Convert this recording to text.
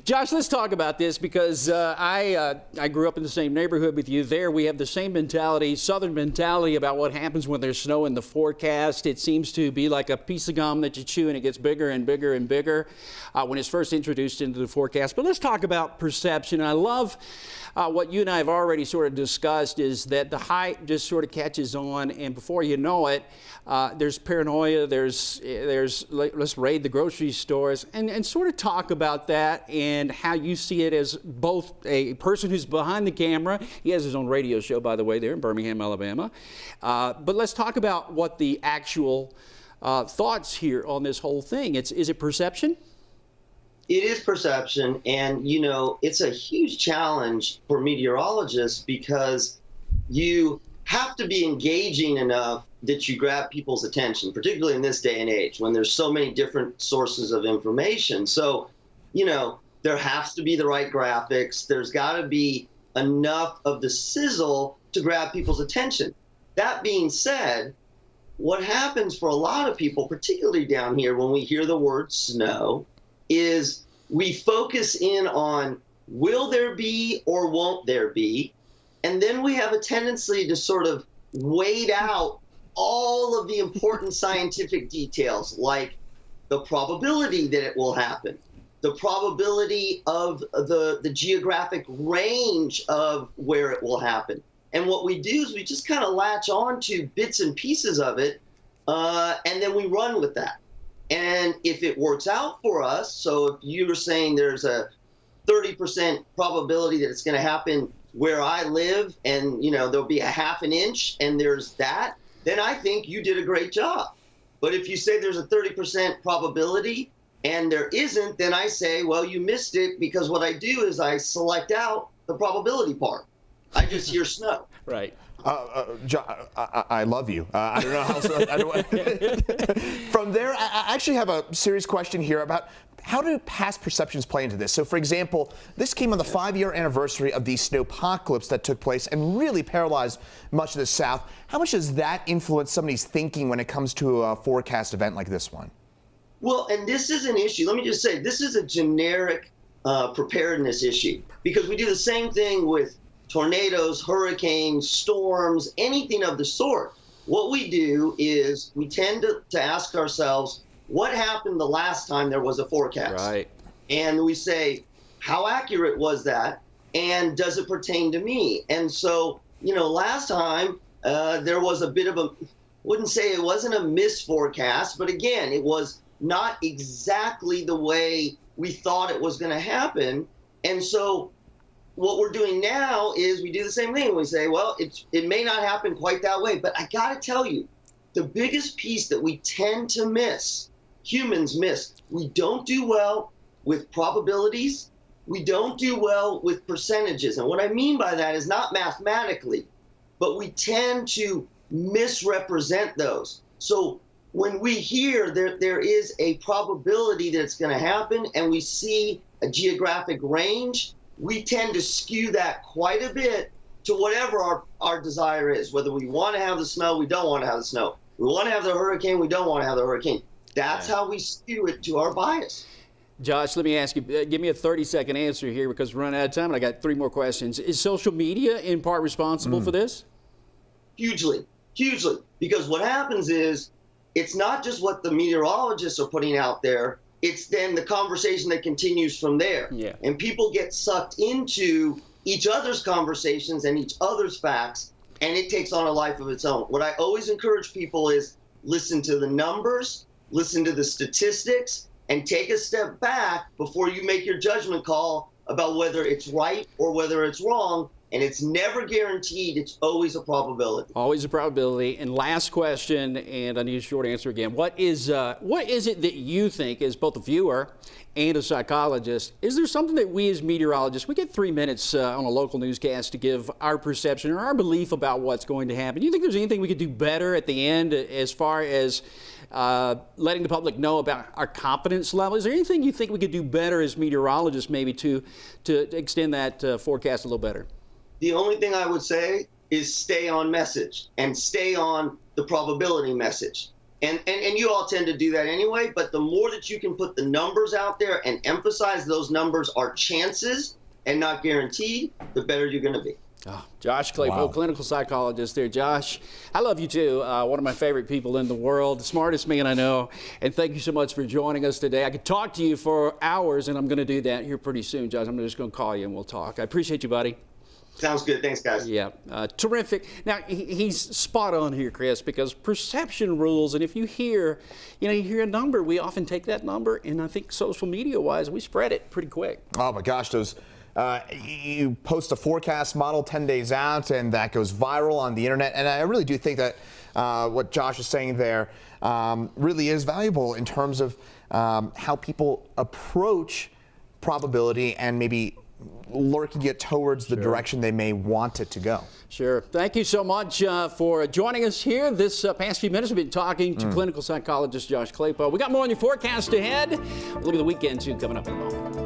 Josh, let's talk about this because I grew up in the same neighborhood with you there. We have the same mentality, Southern mentality about what happens when there's snow in the forecast. It seems to be like a piece of gum that you chew and it gets bigger and bigger and bigger when it's first introduced into the forecast. But let's talk about perception. I love what you and I have already sort of discussed is that the hype just sort of catches on, and before you know it, there's paranoia, there's let's raid the grocery stores, and sort of talk about that and how you see it as both a person who's behind the camera. He has his own radio show, by the way, there in Birmingham, Alabama. But let's talk about what the actual thoughts here on this whole thing. Is it perception? It is perception, and it's a huge challenge for meteorologists because you have to be engaging enough that you grab people's attention, particularly in this day and age when there's so many different sources of information. So, there has to be the right graphics. There's got to be enough of the sizzle to grab people's attention. That being said, what happens for a lot of people, particularly down here when we hear the word snow, is we focus in on will there be or won't there be, and then we have a tendency to sort of wade out all of the important scientific details like the probability that it will happen, the probability of the geographic range of where it will happen. And what we do is we just kind of latch on to bits and pieces of it, and then we run with that. And if it works out for us, so if you were saying there's a 30% probability that it's going to happen where I live and, there'll be a half an inch and there's that, then I think you did a great job. But if you say there's a 30% probability and there isn't, then I say, well, you missed it, because what I do is I select out the probability part. I just hear snow. Right. John, I love you. I don't know how. From there, I actually have a serious question here about how do past perceptions play into this? So, for example, this came on the 5-year anniversary of the snowpocalypse that took place and really paralyzed much of the South. How much does that influence somebody's thinking when it comes to a forecast event like this one? Well, and this is an issue. Let me just say, this is a generic preparedness issue, because we do the same thing with tornadoes, hurricanes, storms, anything of the sort. What we do is we tend to ask ourselves, what happened the last time there was a forecast? Right. And we say, how accurate was that? And does it pertain to me? And so, last time there was a bit of wouldn't say it wasn't a misforecast, but again, it was not exactly the way we thought it was going to happen. And so what we're doing now is we do the same thing. We say, well, it may not happen quite that way, but I got to tell you, the biggest piece that we tend to miss, humans miss, we don't do well with probabilities. We don't do well with percentages. And what I mean by that is not mathematically, but we tend to misrepresent those. So when we hear there is a probability that it's going to happen and we see a geographic range, we tend to skew that quite a bit to whatever our desire is, whether we want to have the snow, we don't want to have the snow. We want to have the hurricane, we don't want to have the hurricane. That's how we skew it to our bias. Josh, let me ask you, give me a 30-second answer here because we're running out of time and I got 3 more questions. Is social media in part responsible for this? Hugely, hugely. Because what happens is it's not just what the meteorologists are putting out there, it's then the conversation that continues from there. Yeah. And people get sucked into each other's conversations and each other's facts, and it takes on a life of its own. What I always encourage people is listen to the numbers, listen to the statistics, and take a step back before you make your judgment call about whether it's right or whether it's wrong. And it's never guaranteed. It's always a probability. Always a probability. And last question, and I need a short answer again. What is it that you think, as both a viewer and a psychologist, is there something that we as meteorologists, we get 3 minutes on a local newscast to give our perception or our belief about what's going to happen. Do you think there's anything we could do better at the end as far as letting the public know about our confidence level? Is there anything you think we could do better as meteorologists maybe to extend that forecast a little better? The only thing I would say is stay on message and stay on the probability message. And you all tend to do that anyway, but the more that you can put the numbers out there and emphasize those numbers are chances and not guaranteed, the better you're going to be. Oh, Josh Klapow, Wow. clinical psychologist there. Josh, I love you too. One of my favorite people in the world, the smartest man I know. And thank you so much for joining us today. I could talk to you for hours, and I'm going to do that here pretty soon, Josh. I'm just going to call you and we'll talk. I appreciate you, buddy. Sounds good. Thanks, guys. Yeah, terrific. Now, he's spot on here, Chris, because perception rules, and if you hear a number, we often take that number, and I think social media-wise, we spread it pretty quick. Oh my gosh, those you post a forecast model 10 days out, and that goes viral on the internet. And I really do think that what Josh is saying there really is valuable in terms of how people approach probability and maybe lurking it towards the direction they may want it to go. Sure. Thank you so much for joining us here. This past few minutes, we've been talking to clinical psychologist Josh Klapow. We got more on your forecast ahead. Look at the weekend, too, coming up in a moment.